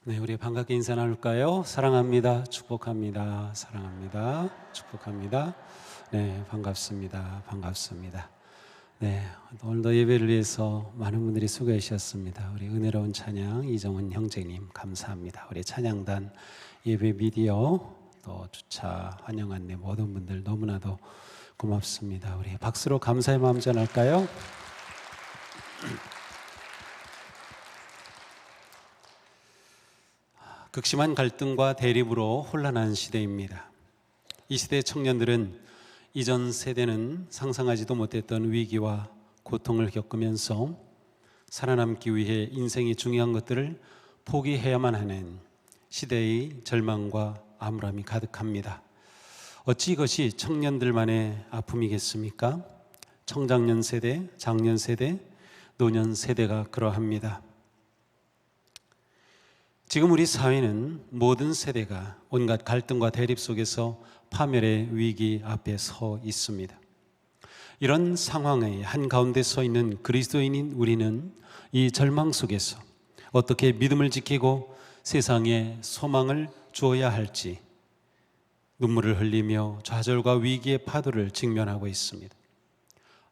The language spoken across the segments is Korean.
네, 우리 반갑게 인사 나눌까요? 사랑합니다. 축복합니다. 사랑합니다. 축복합니다. 네, 반갑습니다. 반갑습니다. 네, 오늘도 예배를 위해서 많은 분들이 수고해 주셨습니다. 우리 은혜로운 찬양 이정은 형제님 감사합니다. 우리 찬양단 예배 미디어 또 주차 환영 안내 모든 분들 너무나도 고맙습니다. 우리 박수로 감사의 마음 전할까요? 극심한 갈등과 대립으로 혼란한 시대입니다. 이 시대의 청년들은 이전 세대는 상상하지도 못했던 위기와 고통을 겪으면서 살아남기 위해 인생의 중요한 것들을 포기해야만 하는 시대의 절망과 암울함이 가득합니다. 어찌 이것이 청년들만의 아픔이겠습니까? 청장년 세대, 장년 세대, 노년 세대가 그러합니다. 지금 우리 사회는 모든 세대가 온갖 갈등과 대립 속에서 파멸의 위기 앞에 서 있습니다. 이런 상황의 한가운데 서 있는 그리스도인인 우리는 이 절망 속에서 어떻게 믿음을 지키고 세상에 소망을 주어야 할지 눈물을 흘리며 좌절과 위기의 파도를 직면하고 있습니다.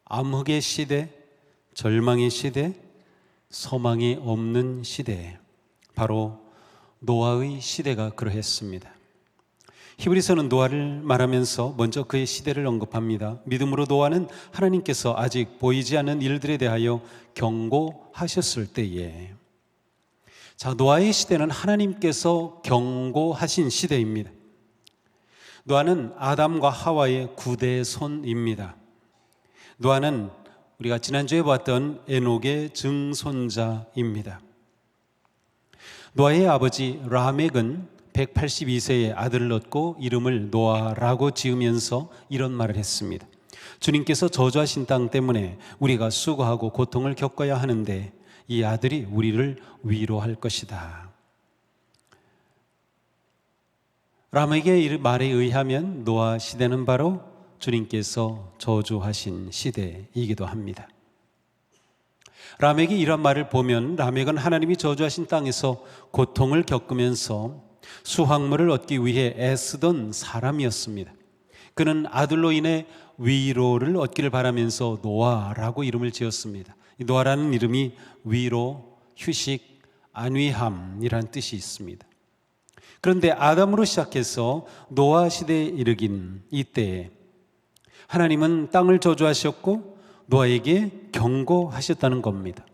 암흑의 시대, 절망의 시대, 소망이 없는 시대에 바로 노아의 시대가 그러했습니다. 히브리서는 노아를 말하면서 먼저 그의 시대를 언급합니다. 믿음으로 노아는 하나님께서 아직 보이지 않는 일들에 대하여 경고하셨을 때에, 자, 노아의 시대는 하나님께서 경고하신 시대입니다. 노아는 아담과 하와의 구대손입니다. 노아는 우리가 지난주에 봤던 에녹의 증손자입니다. 노아의 아버지 라멕은 182세의 아들을 얻고 이름을 노아라고 지으면서 이런 말을 했습니다. 주님께서 저주하신 땅 때문에 우리가 수고하고 고통을 겪어야 하는데 이 아들이 우리를 위로할 것이다. 라멕의 말에 의하면 노아 시대는 바로 주님께서 저주하신 시대이기도 합니다. 라멕이 이런 말을 보면 라멕은 하나님이 저주하신 땅에서 고통을 겪으면서 수확물을 얻기 위해 애쓰던 사람이었습니다. 그는 아들로 인해 위로를 얻기를 바라면서 노아라고 이름을 지었습니다. 이 노아라는 이름이 위로, 휴식, 안위함이란 뜻이 있습니다. 그런데 아담으로 시작해서 노아 시대에 이르긴 이때에 하나님은 땅을 저주하셨고 노아에게 경고하셨다는 겁니다.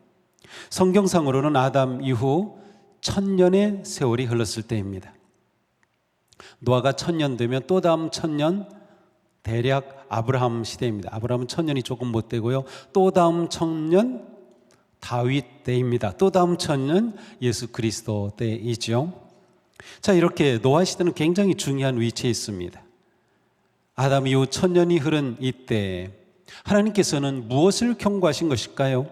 성경상으로는 아담 이후 1000년의 세월이 흘렀을 때입니다. 노아가 1000년 되면 또 다음 1000년 대략 아브라함 시대입니다. 아브라함은 1000년이 조금 못 되고요. 또 다음 1000년 다윗 때입니다. 또 다음 1000년 예수 그리스도 때이죠. 자, 이렇게 노아 시대는 굉장히 중요한 위치에 있습니다. 아담 이후 1000년이 흐른 이때 하나님께서는 무엇을 경고하신 것일까요?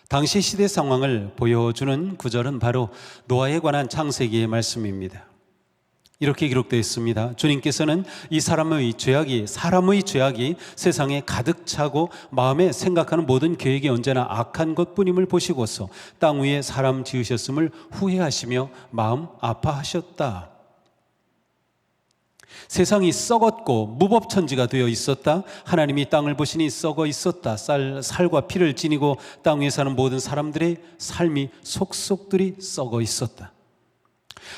당시 시대 상황을 보여주는 구절은 바로 노아에 관한 창세기의 말씀입니다. 이렇게 기록되어 있습니다. 주님께서는 이 사람의 죄악이 세상에 가득 차고 마음에 생각하는 모든 계획이 언제나 악한 것뿐임을 보시고서 땅 위에 사람 지으셨음을 후회하시며 마음 아파하셨다. 세상이 썩었고 무법천지가 되어 있었다. 하나님이 땅을 보시니 썩어 있었다. 살과 피를 지니고 땅 위에 사는 모든 사람들의 삶이 속속들이 썩어 있었다.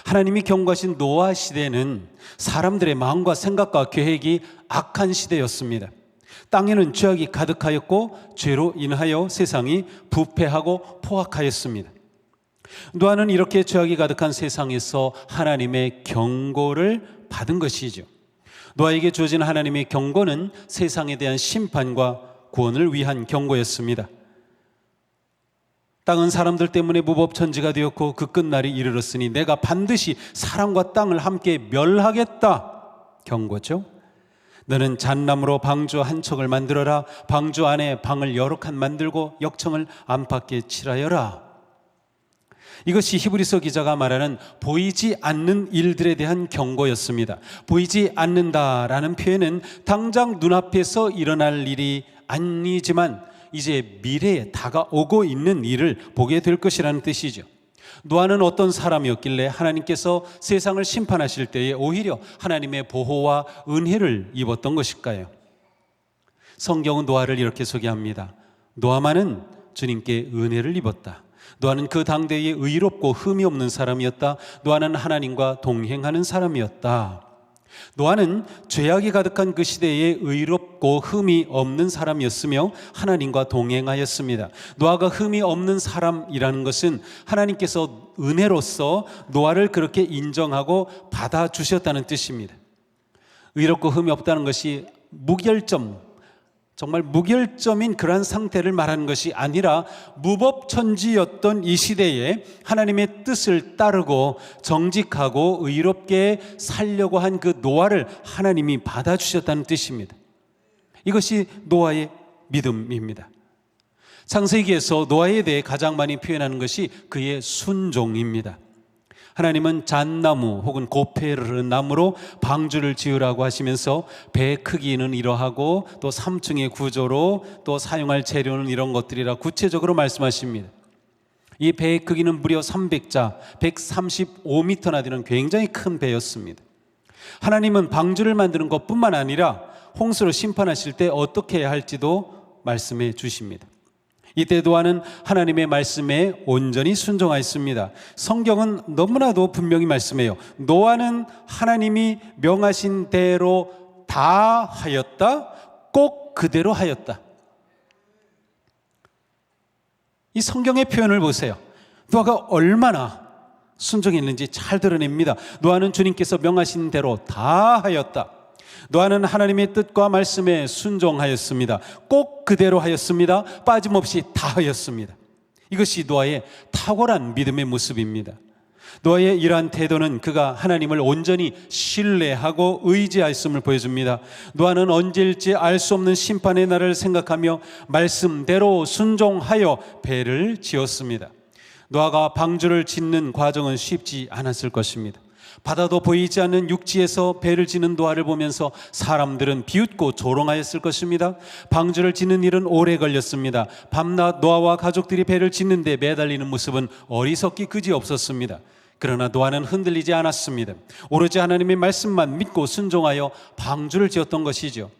하나님이 경고하신 노아 시대는 사람들의 마음과 생각과 계획이 악한 시대였습니다. 땅에는 죄악이 가득하였고 죄로 인하여 세상이 부패하고 포악하였습니다. 노아는 이렇게 죄악이 가득한 세상에서 하나님의 경고를 받은 것이죠. 노아에게 주어진 하나님의 경고는 세상에 대한 심판과 구원을 위한 경고였습니다. 땅은 사람들 때문에 무법천지가 되었고 그 끝날이 이르렀으니 내가 반드시 사람과 땅을 함께 멸하겠다. 경고죠. 너는 잣나무로 방주 한 척을 만들어라. 방주 안에 방을 여러 칸 만들고 역청을 안팎에 칠하여라. 이것이 히브리서 기자가 말하는 보이지 않는 일들에 대한 경고였습니다. 보이지 않는다라는 표현은 당장 눈앞에서 일어날 일이 아니지만 이제 미래에 다가오고 있는 일을 보게 될 것이라는 뜻이죠. 노아는 어떤 사람이었길래 하나님께서 세상을 심판하실 때에 오히려 하나님의 보호와 은혜를 입었던 것일까요? 성경은 노아를 이렇게 소개합니다. 노아만은 주님께 은혜를 입었다. 노아는 그 당대에 의롭고 흠이 없는 사람이었다. 노아는 하나님과 동행하는 사람이었다. 노아는 죄악이 가득한 그 시대에 의롭고 흠이 없는 사람이었으며 하나님과 동행하였습니다. 노아가 흠이 없는 사람이라는 것은 하나님께서 은혜로서 노아를 그렇게 인정하고 받아주셨다는 뜻입니다. 의롭고 흠이 없다는 것이 무결점, 정말 무결점인 그러한 상태를 말하는 것이 아니라 무법천지였던 이 시대에 하나님의 뜻을 따르고 정직하고 의롭게 살려고 한 그 노아를 하나님이 받아주셨다는 뜻입니다. 이것이 노아의 믿음입니다. 창세기에서 노아에 대해 가장 많이 표현하는 것이 그의 순종입니다. 하나님은 잣나무 혹은 고페르 나무로 방주를 지으라고 하시면서 배의 크기는 이러하고 또 3층의 구조로 또 사용할 재료는 이런 것들이라 구체적으로 말씀하십니다. 이 배의 크기는 무려 300자, 135m나 되는 굉장히 큰 배였습니다. 하나님은 방주를 만드는 것뿐만 아니라 홍수로 심판하실 때 어떻게 해야 할지도 말씀해 주십니다. 이때 노아는 하나님의 말씀에 온전히 순종하였습니다. 성경은 너무나도 분명히 말씀해요. 노아는 하나님이 명하신 대로 다 하였다, 꼭 그대로 하였다. 이 성경의 표현을 보세요. 노아가 얼마나 순종했는지 잘 드러냅니다. 노아는 주님께서 명하신 대로 다 하였다. 노아는 하나님의 뜻과 말씀에 순종하였습니다. 꼭 그대로 하였습니다. 빠짐없이 다 하였습니다. 이것이 노아의 탁월한 믿음의 모습입니다. 노아의 이러한 태도는 그가 하나님을 온전히 신뢰하고 의지하였음을 보여줍니다. 노아는 언제일지 알 수 없는 심판의 날을 생각하며 말씀대로 순종하여 배를 지었습니다. 노아가 방주를 짓는 과정은 쉽지 않았을 것입니다. 바다도 보이지 않는 육지에서 배를 지는 노아를 보면서 사람들은 비웃고 조롱하였을 것입니다. 방주를 짓는 일은 오래 걸렸습니다. 밤낮 노아와 가족들이 배를 짓는데 매달리는 모습은 어리석기 그지없었습니다. 그러나 노아는 흔들리지 않았습니다. 오로지 하나님의 말씀만 믿고 순종하여 방주를 지었던 것이죠.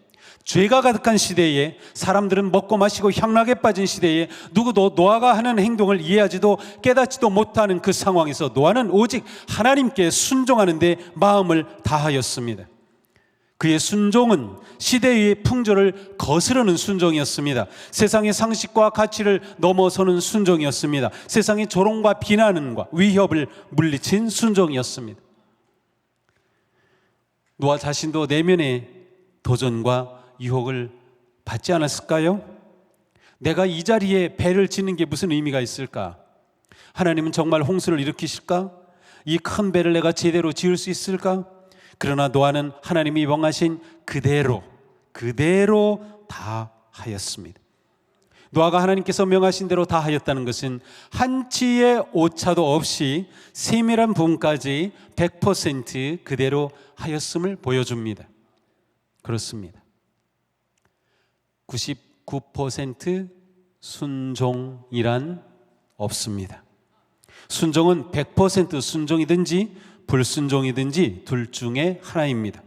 죄가 가득한 시대에, 사람들은 먹고 마시고 향락에 빠진 시대에 누구도 노아가 하는 행동을 이해하지도 깨닫지도 못하는 그 상황에서 노아는 오직 하나님께 순종하는 데 마음을 다하였습니다. 그의 순종은 시대의 풍조를 거스르는 순종이었습니다. 세상의 상식과 가치를 넘어서는 순종이었습니다. 세상의 조롱과 비난과 위협을 물리친 순종이었습니다. 노아 자신도 내면의 도전과 유혹을 받지 않았을까요? 내가 이 자리에 배를 짓는 게 무슨 의미가 있을까? 하나님은 정말 홍수를 일으키실까? 이 큰 배를 내가 제대로 지을 수 있을까? 그러나 노아는 하나님이 명하신 그대로 다 하였습니다. 노아가 하나님께서 명하신 대로 다 하였다는 것은 한치의 오차도 없이 세밀한 부분까지 100% 그대로 하였음을 보여줍니다. 그렇습니다. 99% 순종이란 없습니다. 순종은 100% 순종이든지 불순종이든지 둘 중에 하나입니다.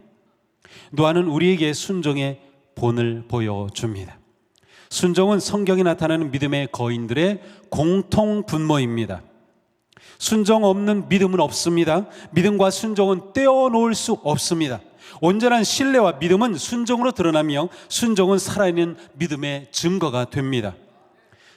노아는 우리에게 순종의 본을 보여줍니다. 순종은 성경에 나타나는 믿음의 거인들의 공통 분모입니다. 순종 없는 믿음은 없습니다. 믿음과 순종은 떼어놓을 수 없습니다. 온전한 신뢰와 믿음은 순종으로 드러나며 순종은 살아있는 믿음의 증거가 됩니다.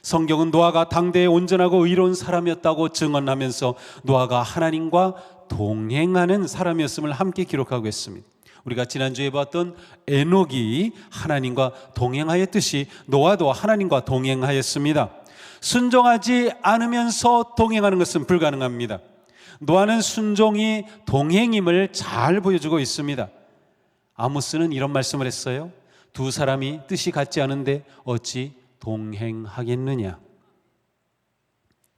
성경은 노아가 당대에 온전하고 의로운 사람이었다고 증언하면서 노아가 하나님과 동행하는 사람이었음을 함께 기록하고 있습니다. 우리가 지난주에 봤던 에녹이 하나님과 동행하였듯이 노아도 하나님과 동행하였습니다. 순종하지 않으면서 동행하는 것은 불가능합니다. 노아는 순종이 동행임을 잘 보여주고 있습니다. 아모스는 이런 말씀을 했어요. 두 사람이 뜻이 같지 않은데 어찌 동행하겠느냐.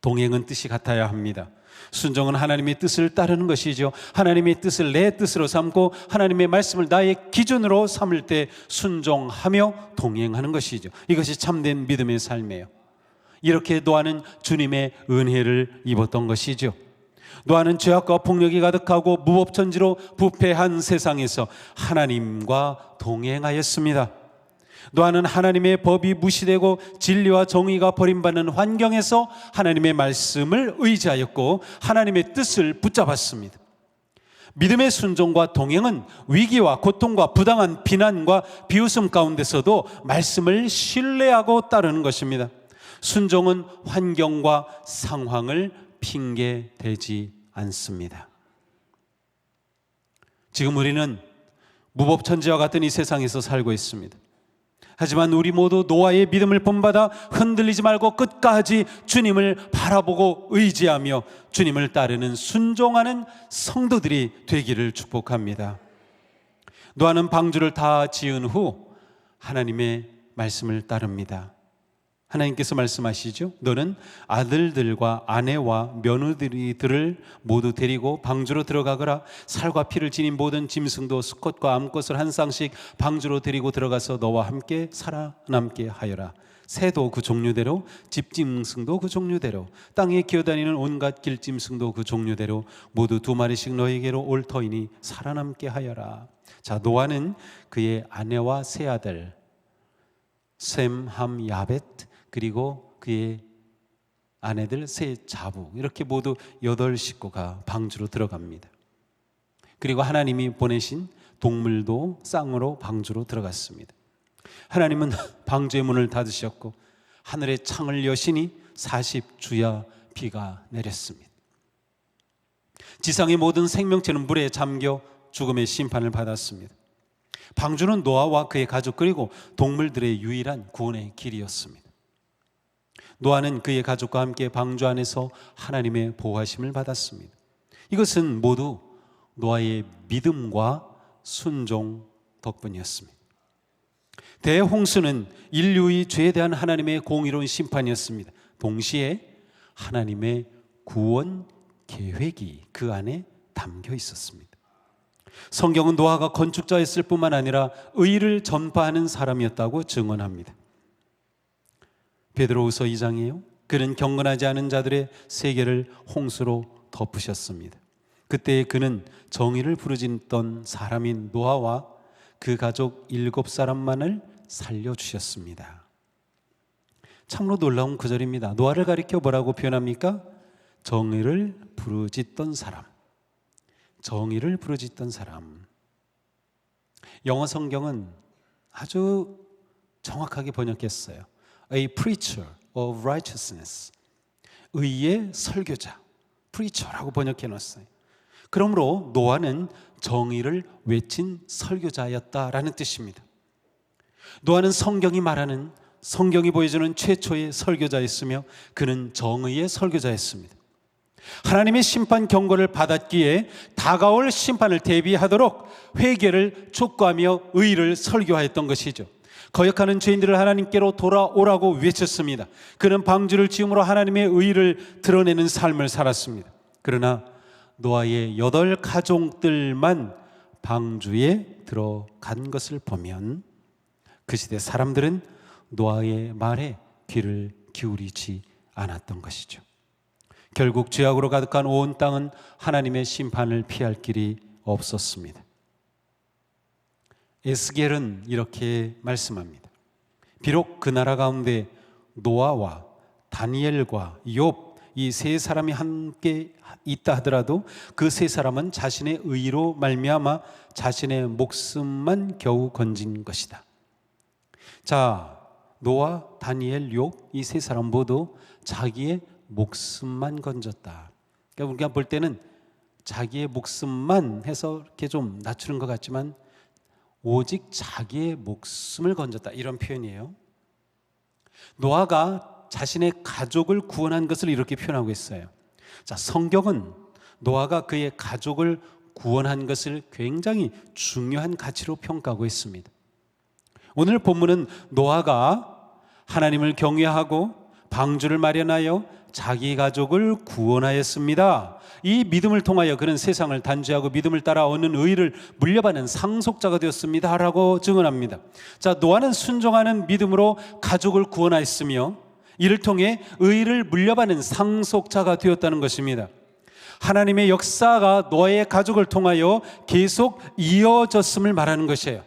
동행은 뜻이 같아야 합니다. 순종은 하나님의 뜻을 따르는 것이죠. 하나님의 뜻을 내 뜻으로 삼고 하나님의 말씀을 나의 기준으로 삼을 때 순종하며 동행하는 것이죠. 이것이 참된 믿음의 삶이에요. 이렇게 노아는 주님의 은혜를 입었던 것이죠. 노아는 죄악과 폭력이 가득하고 무법천지로 부패한 세상에서 하나님과 동행하였습니다. 노아는 하나님의 법이 무시되고 진리와 정의가 버림받는 환경에서 하나님의 말씀을 의지하였고 하나님의 뜻을 붙잡았습니다. 믿음의 순종과 동행은 위기와 고통과 부당한 비난과 비웃음 가운데서도 말씀을 신뢰하고 따르는 것입니다. 순종은 환경과 상황을 핑계대지 않습니다. 지금 우리는 무법천지와 같은 이 세상에서 살고 있습니다. 하지만 우리 모두 노아의 믿음을 본받아 흔들리지 말고 끝까지 주님을 바라보고 의지하며 주님을 따르는 순종하는 성도들이 되기를 축복합니다. 노아는 방주를 다 지은 후 하나님의 말씀을 따릅니다. 하나님께서 말씀하시죠. 너는 아들들과 아내와 며느리들을 모두 데리고 방주로 들어가거라. 살과 피를 지닌 모든 짐승도 수컷과 암컷을 한 쌍씩 방주로 데리고 들어가서 너와 함께 살아남게 하여라. 새도 그 종류대로, 집짐승도 그 종류대로, 땅에 기어다니는 온갖 길짐승도 그 종류대로 모두 2마리씩 너에게로 올 터이니 살아남게 하여라. 자, 노아는 그의 아내와 세 아들 셈, 함, 야벳, 그리고 그의 아내들 세 자부, 이렇게 모두 8식구가 방주로 들어갑니다. 그리고 하나님이 보내신 동물도 쌍으로 방주로 들어갔습니다. 하나님은 방주의 문을 닫으셨고 하늘의 창을 여시니 40주야 비가 내렸습니다. 지상의 모든 생명체는 물에 잠겨 죽음의 심판을 받았습니다. 방주는 노아와 그의 가족 그리고 동물들의 유일한 구원의 길이었습니다. 노아는 그의 가족과 함께 방주 안에서 하나님의 보호하심을 받았습니다. 이것은 모두 노아의 믿음과 순종 덕분이었습니다. 대홍수는 인류의 죄에 대한 하나님의 공의로운 심판이었습니다. 동시에 하나님의 구원 계획이 그 안에 담겨 있었습니다. 성경은 노아가 건축자였을 뿐만 아니라 의를 전파하는 사람이었다고 증언합니다. 베드로후서 2장이에요. 그는 경건하지 않은 자들의 세계를 홍수로 덮으셨습니다. 그때 그는 정의를 부르짖던 사람인 노아와 그 가족 7사람만을 살려주셨습니다. 참으로 놀라운 구절입니다. 노아를 가리켜 뭐라고 표현합니까? 정의를 부르짖던 사람. 정의를 부르짖던 사람. 영어 성경은 아주 정확하게 번역했어요. A preacher of righteousness. 의의 설교자. preacher라고 번역해 놨어요. 그러므로 노아는 정의를 외친 설교자였다라는 뜻입니다. 노아는 성경이 말하는, 성경이 보여주는 최초의 설교자였으며 그는 정의의 설교자였습니다. 하나님의 심판 경고를 받았기에 다가올 심판을 대비하도록 회개를 촉구하며 의를 설교하였던 것이죠. 거역하는 죄인들을 하나님께로 돌아오라고 외쳤습니다. 그는 방주를 지음으로 하나님의 의를 드러내는 삶을 살았습니다. 그러나 노아의 8가족들만 방주에 들어간 것을 보면 그 시대 사람들은 노아의 말에 귀를 기울이지 않았던 것이죠. 결국 죄악으로 가득한 온 땅은 하나님의 심판을 피할 길이 없었습니다. 에스겔은 이렇게 말씀합니다. 비록 그 나라 가운데 노아와 다니엘과 욥 이 세 사람이 함께 있다 하더라도 그 세 사람은 자신의 의로 말미암아 자신의 목숨만 겨우 건진 것이다. 자, 노아, 다니엘, 욥 이 세 사람 모두 자기의 목숨만 건졌다. 그러니까 우리가 볼 때는 자기의 목숨만 해서 이렇게 좀 낮추는 것 같지만 오직 자기의 목숨을 건졌다, 이런 표현이에요. 노아가 자신의 가족을 구원한 것을 이렇게 표현하고 있어요. 자, 성경은 노아가 그의 가족을 구원한 것을 굉장히 중요한 가치로 평가하고 있습니다. 오늘 본문은 노아가 하나님을 경외하고 방주를 마련하여 자기 가족을 구원하였습니다. 이 믿음을 통하여 그는 세상을 단죄하고 믿음을 따라 얻는 의를 물려받는 상속자가 되었습니다 라고 증언합니다. 자, 노아는 순종하는 믿음으로 가족을 구원하였으며 이를 통해 의를 물려받는 상속자가 되었다는 것입니다. 하나님의 역사가 노아의 가족을 통하여 계속 이어졌음을 말하는 것이에요.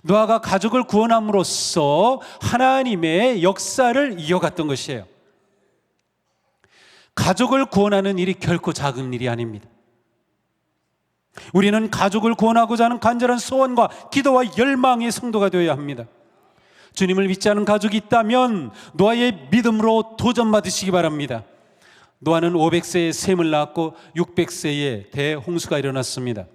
노아가 가족을 구원함으로써 하나님의 역사를 이어갔던 것이에요. 가족을 구원하는 일이 결코 작은 일이 아닙니다. 우리는 가족을 구원하고자 하는 간절한 소원과 기도와 열망의 성도가 되어야 합니다. 주님을 믿지 않은 가족이 있다면 노아의 믿음으로 도전받으시기 바랍니다. 노아는 500세에 셈을 낳았고 600세에 대홍수가 일어났습니다.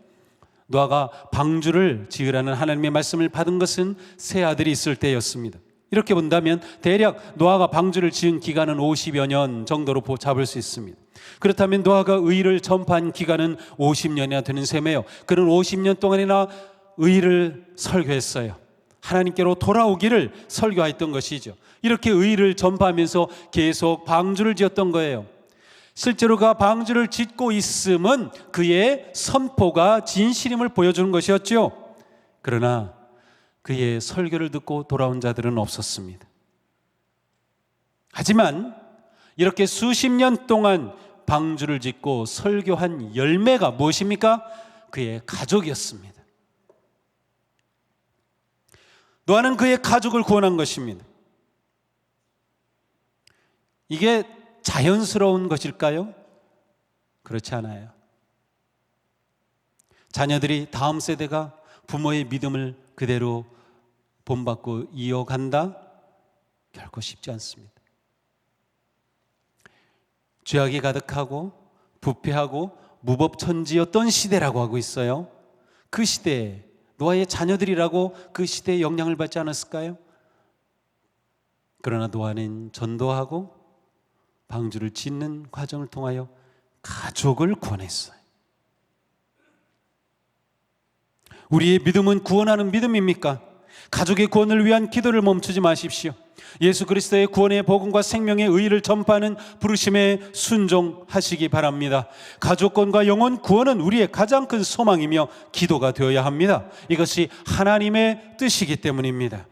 노아가 방주를 지으라는 하나님의 말씀을 받은 것은 세 아들이 있을 때였습니다. 이렇게 본다면 대략 노아가 방주를 지은 기간은 50여 년 정도로 잡을 수 있습니다. 그렇다면 노아가 의를 전파한 기간은 50년이나 되는 셈이에요. 그는 50년 동안이나 의를 설교했어요. 하나님께로 돌아오기를 설교했던 것이죠. 이렇게 의를 전파하면서 계속 방주를 지었던 거예요. 실제로 그가 방주를 짓고 있음은 그의 선포가 진실임을 보여주는 것이었죠. 그러나 그의 설교를 듣고 돌아온 자들은 없었습니다. 하지만 이렇게 수십 년 동안 방주를 짓고 설교한 열매가 무엇입니까? 그의 가족이었습니다. 노아는 그의 가족을 구원한 것입니다. 이게 자연스러운 것일까요? 그렇지 않아요. 자녀들이 다음 세대가 부모의 믿음을 그대로 본받고 이어간다? 결코 쉽지 않습니다. 죄악이 가득하고 부패하고 무법천지였던 시대라고 하고 있어요. 그 시대에 노아의 자녀들이라고 그 시대에 영향을 받지 않았을까요? 그러나 노아는 전도하고 방주를 짓는 과정을 통하여 가족을 구원했어요. 우리의 믿음은 구원하는 믿음입니까? 가족의 구원을 위한 기도를 멈추지 마십시오. 예수 그리스도의 구원의 복음과 생명의 의의를 전파하는 부르심에 순종하시기 바랍니다. 가족권과 영혼 구원은 우리의 가장 큰 소망이며 기도가 되어야 합니다. 이것이 하나님의 뜻이기 때문입니다.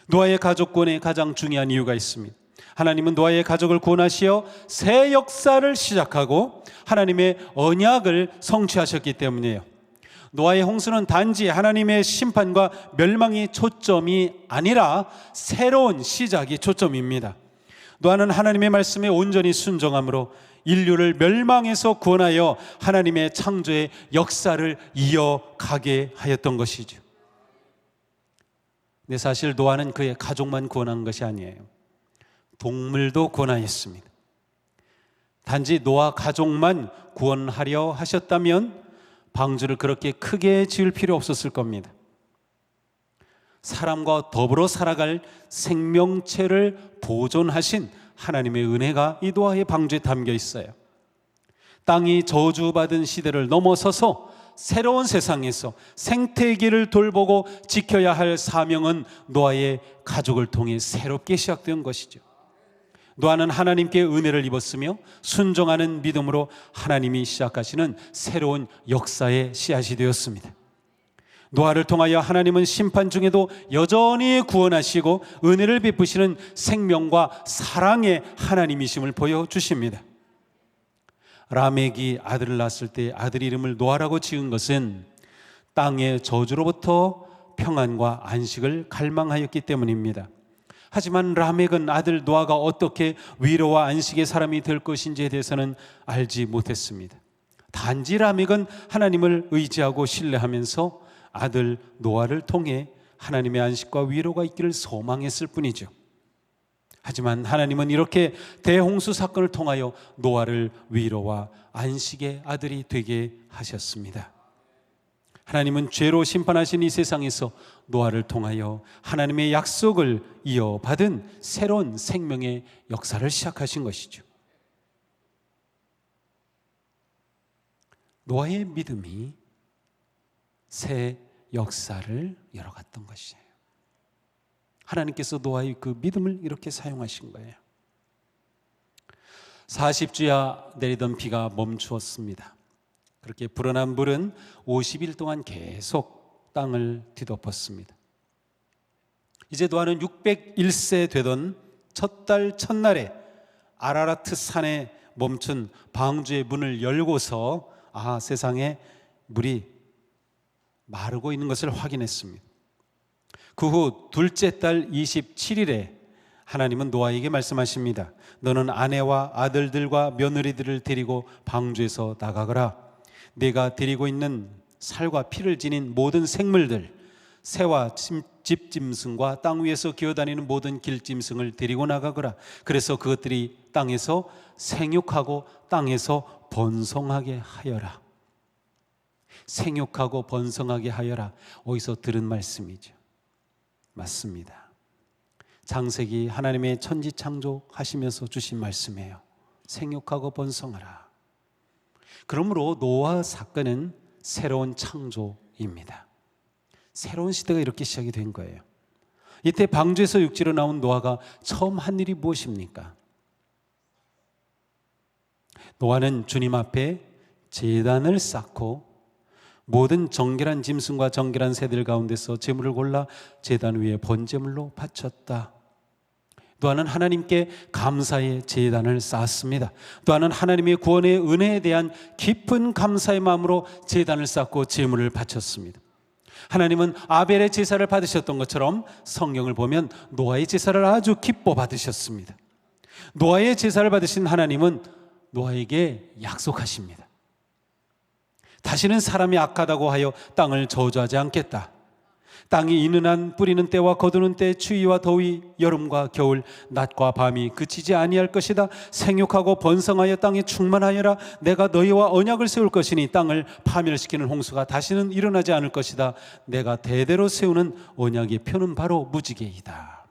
노아의 가족권에 가장 중요한 이유가 있습니다. 하나님은 노아의 가족을 구원하시어 새 역사를 시작하고 하나님의 언약을 성취하셨기 때문이에요. 노아의 홍수는 단지 하나님의 심판과 멸망이 초점이 아니라 새로운 시작이 초점입니다. 노아는 하나님의 말씀에 온전히 순종함으로 인류를 멸망에서 구원하여 하나님의 창조의 역사를 이어가게 하였던 것이죠. 근데 사실 노아는 그의 가족만 구원한 것이 아니에요. 동물도 구원하였습니다. 단지 노아 가족만 구원하려 하셨다면 방주를 그렇게 크게 지을 필요 없었을 겁니다. 사람과 더불어 살아갈 생명체를 보존하신 하나님의 은혜가 이 노아의 방주에 담겨 있어요. 땅이 저주받은 시대를 넘어서서 새로운 세상에서 생태계를 돌보고 지켜야 할 사명은 노아의 가족을 통해 새롭게 시작된 것이죠. 노아는 하나님께 은혜를 입었으며 순종하는 믿음으로 하나님이 시작하시는 새로운 역사의 씨앗이 되었습니다. 노아를 통하여 하나님은 심판 중에도 여전히 구원하시고 은혜를 베푸시는 생명과 사랑의 하나님이심을 보여주십니다. 라멕이 아들을 낳았을 때 아들 이름을 노아라고 지은 것은 땅의 저주로부터 평안과 안식을 갈망하였기 때문입니다. 하지만 라멕은 아들 노아가 어떻게 위로와 안식의 사람이 될 것인지에 대해서는 알지 못했습니다. 단지 라멕은 하나님을 의지하고 신뢰하면서 아들 노아를 통해 하나님의 안식과 위로가 있기를 소망했을 뿐이죠. 하지만 하나님은 이렇게 대홍수 사건을 통하여 노아를 위로와 안식의 아들이 되게 하셨습니다. 하나님은 죄로 심판하신 이 세상에서 노아를 통하여 하나님의 약속을 이어받은 새로운 생명의 역사를 시작하신 것이죠. 노아의 믿음이 새 역사를 열어갔던 것이에요. 하나님께서 노아의 그 믿음을 이렇게 사용하신 거예요. 40주야 내리던 비가 멈추었습니다. 그렇게 불어난 물은 50일 동안 계속 땅을 뒤덮었습니다. 이제 노아는 601세 되던 첫 달 첫날에 아라라트 산에 멈춘 방주의 문을 열고서 세상에 물이 마르고 있는 것을 확인했습니다. 그 후 둘째 달 27일에 하나님은 노아에게 말씀하십니다. 너는 아내와 아들들과 며느리들을 데리고 방주에서 나가거라. 내가 데리고 있는 살과 피를 지닌 모든 생물들, 새와 집짐승과 땅 위에서 기어다니는 모든 길짐승을 데리고 나가거라. 그래서 그것들이 땅에서 생육하고 땅에서 번성하게 하여라. 생육하고 번성하게 하여라. 어디서 들은 말씀이죠? 맞습니다. 창세기 하나님의 천지 창조하시면서 주신 말씀이에요. 생육하고 번성하라. 그러므로 노아 사건은 새로운 창조입니다. 새로운 시대가 이렇게 시작이 된 거예요. 이때 방주에서 육지로 나온 노아가 처음 한 일이 무엇입니까? 노아는 주님 앞에 제단을 쌓고 모든 정결한 짐승과 정결한 새들 가운데서 제물을 골라 제단 위에 번제물로 바쳤다. 노아는 하나님께 감사의 제단을 쌓았습니다. 노아는 하나님의 구원의 은혜에 대한 깊은 감사의 마음으로 제단을 쌓고 제물을 바쳤습니다. 하나님은 아벨의 제사를 받으셨던 것처럼 성경을 보면 노아의 제사를 아주 기뻐 받으셨습니다. 노아의 제사를 받으신 하나님은 노아에게 약속하십니다. 다시는 사람이 악하다고 하여 땅을 저주하지 않겠다. 땅이 이는 한 뿌리는 때와 거두는 때, 추위와 더위, 여름과 겨울, 낮과 밤이 그치지 아니할 것이다. 생육하고 번성하여 땅에 충만하여라. 내가 너희와 언약을 세울 것이니 땅을 파멸시키는 홍수가 다시는 일어나지 않을 것이다. 내가 대대로 세우는 언약의 표는 바로 무지개이다.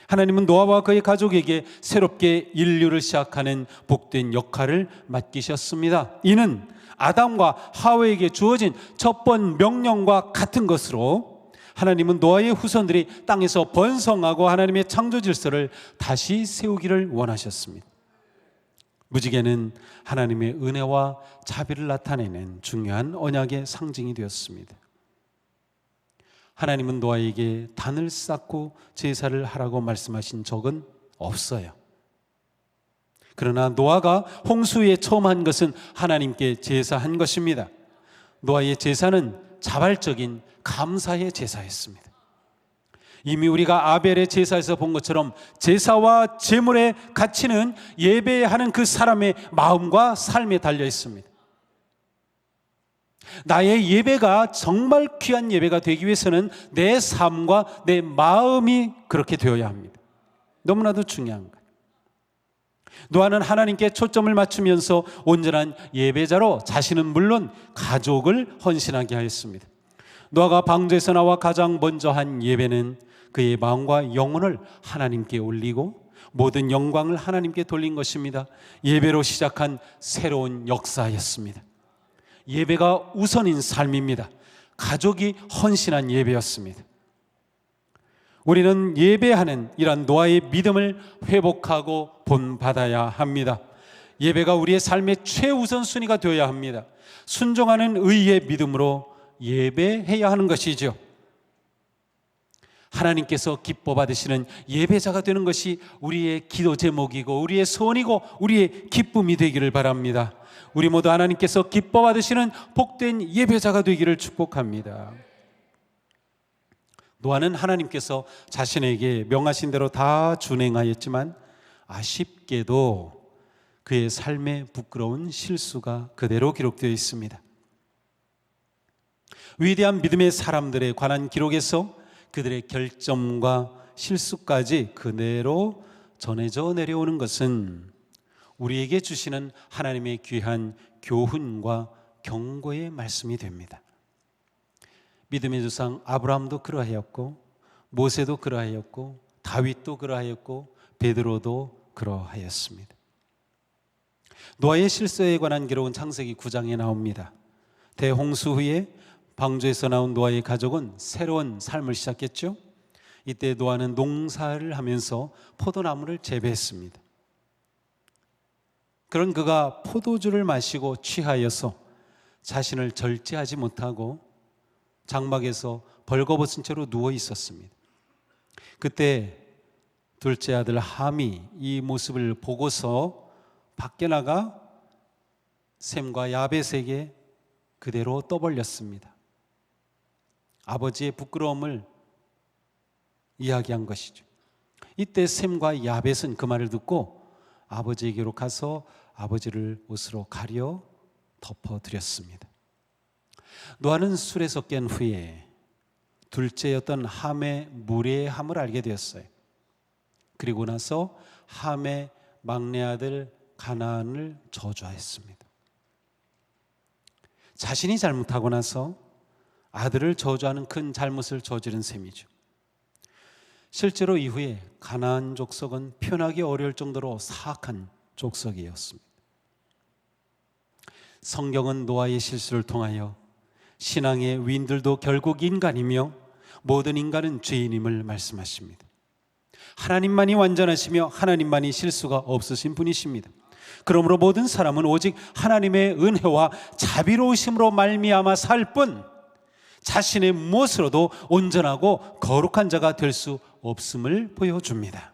하나님은 노아와 그의 가족에게 새롭게 인류를 시작하는 복된 역할을 맡기셨습니다. 이는 아담과 하와에게 주어진 첫 번 명령과 같은 것으로 하나님은 노아의 후손들이 땅에서 번성하고 하나님의 창조 질서를 다시 세우기를 원하셨습니다. 무지개는 하나님의 은혜와 자비를 나타내는 중요한 언약의 상징이 되었습니다. 하나님은 노아에게 단을 쌓고 제사를 하라고 말씀하신 적은 없어요. 그러나 노아가 홍수에 처음 한 것은 하나님께 제사한 것입니다. 노아의 제사는 자발적인 감사의 제사였습니다. 이미 우리가 아벨의 제사에서 본 것처럼 제사와 제물의 가치는 예배하는 그 사람의 마음과 삶에 달려 있습니다. 나의 예배가 정말 귀한 예배가 되기 위해서는 내 삶과 내 마음이 그렇게 되어야 합니다. 너무나도 중요한 거예요. 노아는 하나님께 초점을 맞추면서 온전한 예배자로 자신은 물론 가족을 헌신하게 하였습니다. 노아가 방주에서 나와 가장 먼저 한 예배는 그의 마음과 영혼을 하나님께 올리고 모든 영광을 하나님께 돌린 것입니다. 예배로 시작한 새로운 역사였습니다. 예배가 우선인 삶입니다. 가족이 헌신한 예배였습니다. 우리는 예배하는 이런 노아의 믿음을 회복하고 본받아야 합니다. 예배가 우리의 삶의 최우선순위가 되어야 합니다. 순종하는 의의 믿음으로 예배해야 하는 것이죠. 하나님께서 기뻐 받으시는 예배자가 되는 것이 우리의 기도 제목이고 우리의 소원이고 우리의 기쁨이 되기를 바랍니다. 우리 모두 하나님께서 기뻐 받으시는 복된 예배자가 되기를 축복합니다. 노아는 하나님께서 자신에게 명하신 대로 다 준행하였지만 아쉽게도 그의 삶에 부끄러운 실수가 그대로 기록되어 있습니다. 위대한 믿음의 사람들에 관한 기록에서 그들의 결점과 실수까지 그대로 전해져 내려오는 것은 우리에게 주시는 하나님의 귀한 교훈과 경고의 말씀이 됩니다. 믿음의 조상 아브라함도 그러하였고 모세도 그러하였고 다윗도 그러하였고 베드로도 그러하였습니다. 노아의 실수에 관한 기록은 창세기 9장에 나옵니다. 대홍수 후에 방주에서 나온 노아의 가족은 새로운 삶을 시작했죠. 이때 노아는 농사를 하면서 포도나무를 재배했습니다. 그런 그가 포도주를 마시고 취하여서 자신을 절제하지 못하고 장막에서 벌거벗은 채로 누워 있었습니다. 그때 둘째 아들 함이 이 모습을 보고서 밖에 나가 셈과 야벳에게 그대로 떠벌렸습니다. 아버지의 부끄러움을 이야기한 것이죠. 이때 셈과 야벳은 그 말을 듣고 아버지에게로 가서 아버지를 옷으로 가려 덮어드렸습니다. 노아는 술에서 깬 후에 둘째였던 함의 무례함을 알게 되었어요. 그리고 나서 함의 막내 아들 가나안을 저주하였습니다. 자신이 잘못하고 나서 아들을 저주하는 큰 잘못을 저지른 셈이죠. 실제로 이후에 가나안 족속은 표현하기 어려울 정도로 사악한 족속이었습니다. 성경은 노아의 실수를 통하여 신앙의 위인들도 결국 인간이며 모든 인간은 죄인임을 말씀하십니다. 하나님만이 완전하시며 하나님만이 실수가 없으신 분이십니다. 그러므로 모든 사람은 오직 하나님의 은혜와 자비로우심으로 말미암아 살 뿐 자신의 무엇으로도 온전하고 거룩한 자가 될 수 없음을 보여줍니다.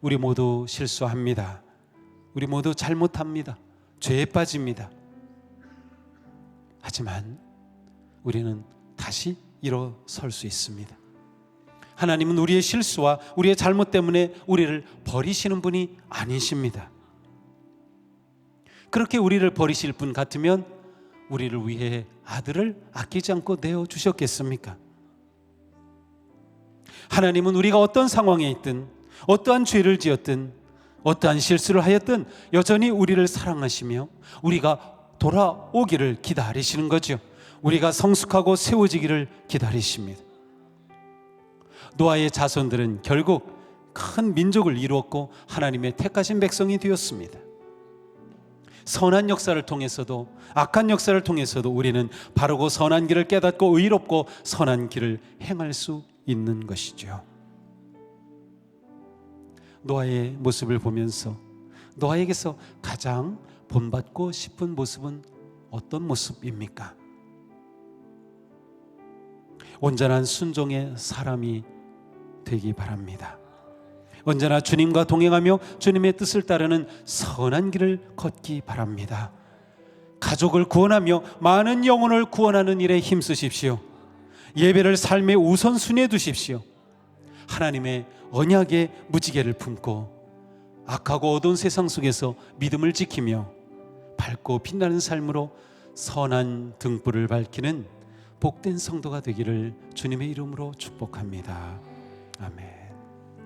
우리 모두 실수합니다. 우리 모두 잘못합니다. 죄에 빠집니다. 하지만 우리는 다시 일어설 수 있습니다. 하나님은 우리의 실수와 우리의 잘못 때문에 우리를 버리시는 분이 아니십니다. 그렇게 우리를 버리실 분 같으면 우리를 위해 아들을 아끼지 않고 내어주셨겠습니까? 하나님은 우리가 어떤 상황에 있든 어떠한 죄를 지었든 어떠한 실수를 하였든 여전히 우리를 사랑하시며 우리가 돌아오기를 기다리시는 거죠. 우리가 성숙하고 세워지기를 기다리십니다. 노아의 자손들은 결국 큰 민족을 이루었고 하나님의 택하신 백성이 되었습니다. 선한 역사를 통해서도 악한 역사를 통해서도 우리는 바르고 선한 길을 깨닫고 의롭고 선한 길을 행할 수 있는 것이죠. 노아의 모습을 보면서 노아에게서 가장 본받고 싶은 모습은 어떤 모습입니까? 온전한 순종의 사람이 되기 바랍니다. 언제나 주님과 동행하며 주님의 뜻을 따르는 선한 길을 걷기 바랍니다. 가족을 구원하며 많은 영혼을 구원하는 일에 힘쓰십시오. 예배를 삶의 우선순위에 두십시오. 하나님의 언약의 무지개를 품고 악하고 어두운 세상 속에서 믿음을 지키며 밝고 빛나는 삶으로 선한 등불을 밝히는 복된 성도가 되기를 주님의 이름으로 축복합니다. 아멘.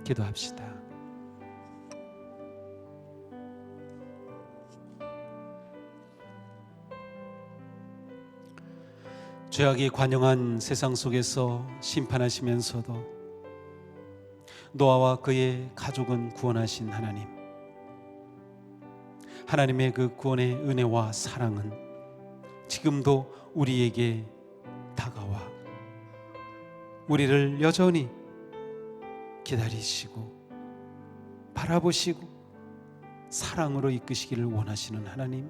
기도합시다. 죄악이 관영한 세상 속에서 심판하시면서도 노아와 그의 가족은 구원하신 하나님, 하나님의 그 구원의 은혜와 사랑은 지금도 우리에게 다가와 우리를 여전히 기다리시고 바라보시고 사랑으로 이끄시기를 원하시는 하나님,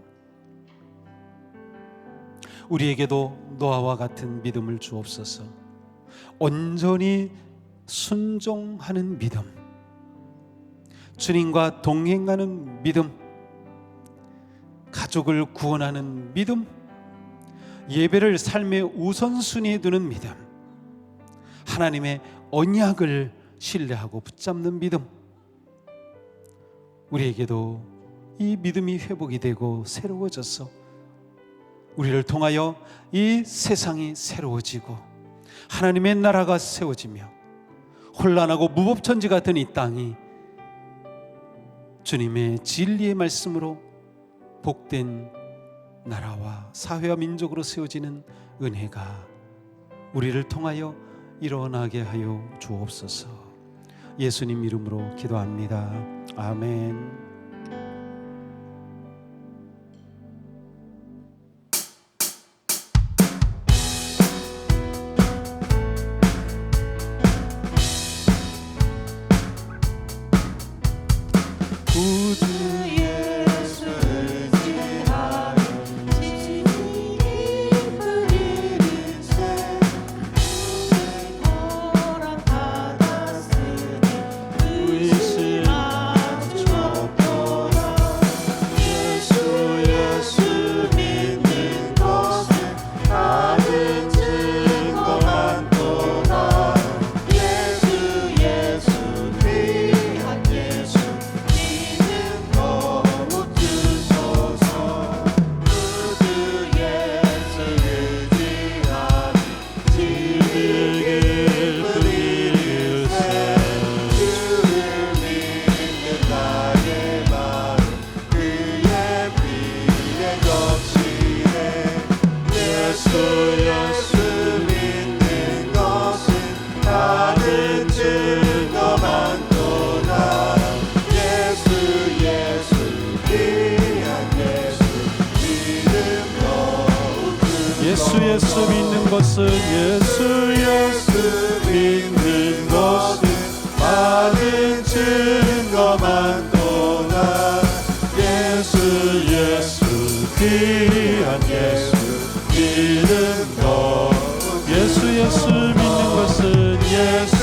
우리에게도 노아와 같은 믿음을 주옵소서. 온전히 순종하는 믿음, 주님과 동행하는 믿음, 가족을 구원하는 믿음, 예배를 삶의 우선순위에 두는 믿음, 하나님의 언약을 신뢰하고 붙잡는 믿음, 우리에게도 이 믿음이 회복이 되고 새로워져서 우리를 통하여 이 세상이 새로워지고 하나님의 나라가 세워지며 혼란하고 무법천지 같은 이 땅이 주님의 진리의 말씀으로 복된 나라와 사회와 민족으로 세워지는 은혜가 우리를 통하여 일어나게 하여 주옵소서. 예수님 이름으로 기도합니다. 아멘. 받은 증거 많도다. 예수 예수 귀한 예수 믿음 더욱 예수 예수 믿는 것은 예수 믿는 것은 받은 증거 많도다. 예수 귀한 예수 믿음 더욱 예수 믿는 것은 예수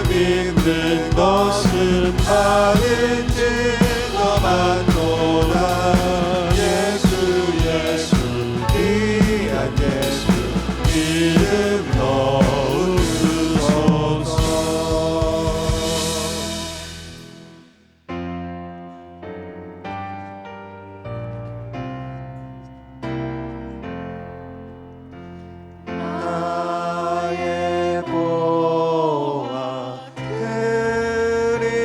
믿는 것은 받은 증거 많도다. 예수 귀한 예수 믿음 넣으소서. 나의 보아 그리니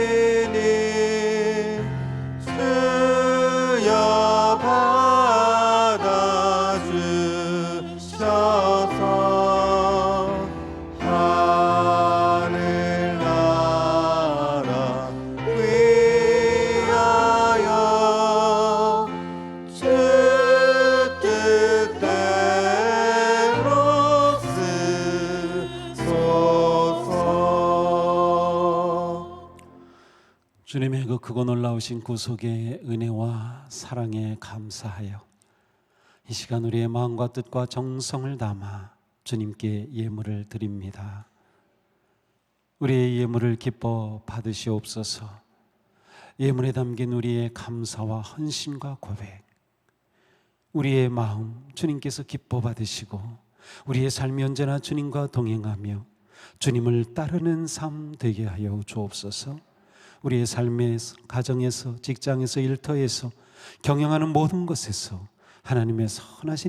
수여 받아주셔서 하늘나라 위하여 주 뜻대로 쓰소서. 주님의 그 크고 놀라우신 구속의 은혜와 사랑에 감사하여 이 시간 우리의 마음과 뜻과 정성을 담아 주님께 예물을 드립니다. 우리의 예물을 기뻐 받으시옵소서. 예물에 담긴 우리의 감사와 헌신과 고백, 우리의 마음 주님께서 기뻐 받으시고 우리의 삶이 언제나 주님과 동행하며 주님을 따르는 삶 되게 하여 주옵소서. 우리의 삶에서, 가정에서, 직장에서, 일터에서, 경영하는 모든 것에서 하나님의 선하신